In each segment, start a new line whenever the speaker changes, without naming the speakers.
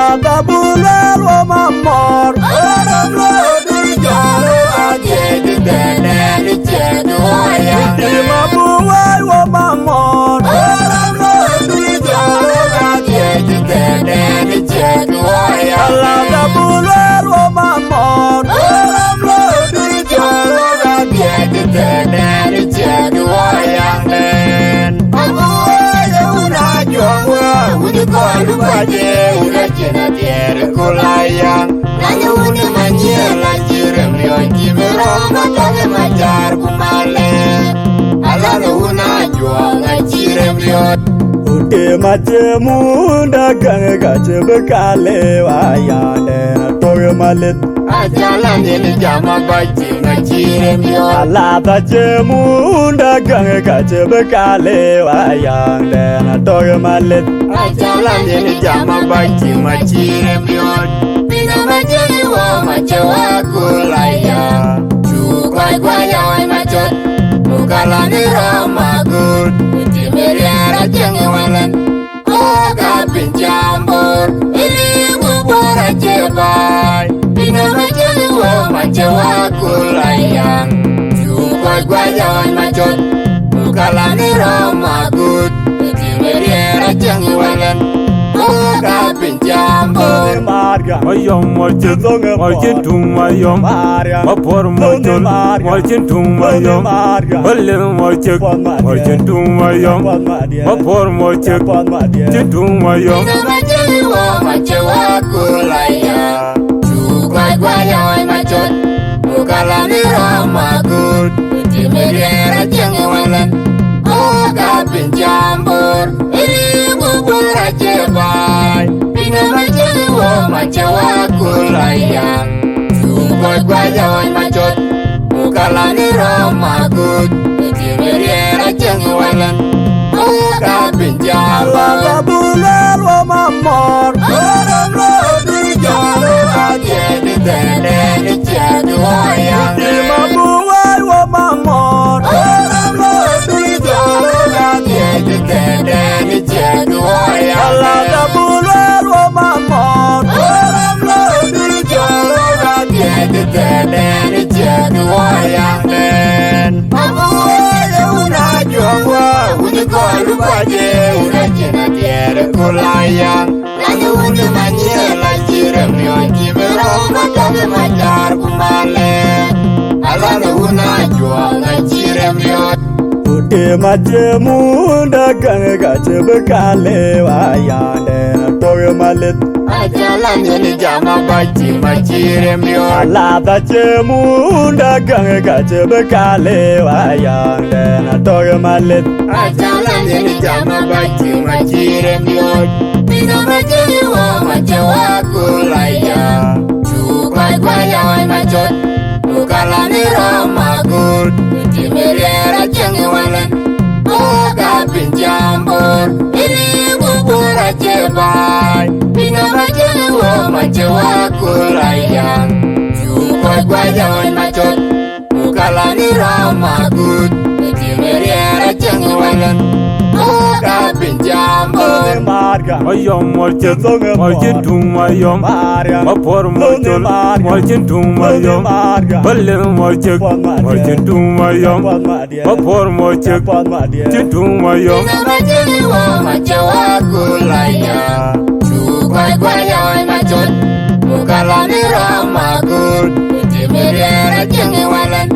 Allah da bulal wa mamor Aram lo di jalo aje di dene di jedu ayam Di mabuwai wa mamor Aram lo di jalo aje di dene di jedu ayam Allah da bulal wa mamor Aram lo di jalo aje di dene di jedu ayam Kalau baje udah cina tiada kulayang, nanya udah manjir lanjir melihat ciberoma tak macar kumale, alam una jual lanjir melihat. Udah macam dagang kaca bekale wayang dan toge malet. Ajalan ini jama baji lanjir melihat. Alah macam dagang kaca bekale wayang dan toge malet. Ajalan ini jama baji macam melihat. Bina macam wa macam aku layak. Cukai guayai macam. Bukalah ni ramagut. Meriara jangan walan, agak pinjambur. Ini bubur aja bay. Bina macam gua macam aku layang. Cukai guayai macam. Bukalah ni ramagut. Meriara jangan walan, agak pinjambur.
Mayom macam tung mayom, mapor macam tung mayom, balir macam tung mayom, mapor macam tung mayom.
Macam gua macam aku layak. Cukai guayai macam. Bukalah ni ramagut. Meriara jangan walan, agak pinjambur. Ini bubur aja bay. Bina macam gua macam aku layak. Cukai guayai macam. Bukalah ni ramagut. Meriara jangan walan, agak pinjambur. Allah bulal wa mamor. Aram lo di jalo aja di dene di jedu ayam. Di mabuwai wa mamor. Aram lo di jalo aja di dene di jedu ayam. Allah da bulal wa mamor. Aram lo di jalo aja di dene di jedu ayam. Mabuwai una jongwa uni kalu baje una cina tiada kulayang. Nanya udah manjir lanjir melihat ciberoma tak macar kumale. Alam una jual lanjir melihat. Udah macam dagang kaca bekale wayang dan toge malet. Ajalan ini jama baji macam melihat. Alah macam dagang kaca bekale wayang dan toge malet. Ajalan ini jama baji macam melihat. Bina macam gua macam aku layak. Cukai guayai macam. Bukalah ni ramagut. Meriara jangan walan, agak pinjambur. Ini bubur aja bay. Bina macam gua macam aku layak. Cukai guayai macam. Bukalah ni ramagut. Meriara jangan walan, agak pinjambur.
Mayom macam tung mayom, mapor macam tung mayom, balir macam tung mayom, mapor macam tung mayom.
Macam gua macam aku layak. Cukai guayai macam. Bukalah ni ramagut. Meriara jangan walan,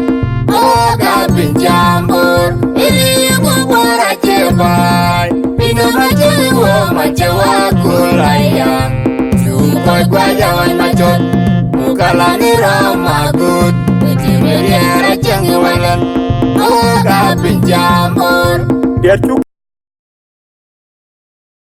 agak pinjambur. Ini bubur aja bay. Bina macam gua macam aku layak. Cukai guayai macam. Bukalah ni ramagut. Meriara jangan walan, agak pinjambur.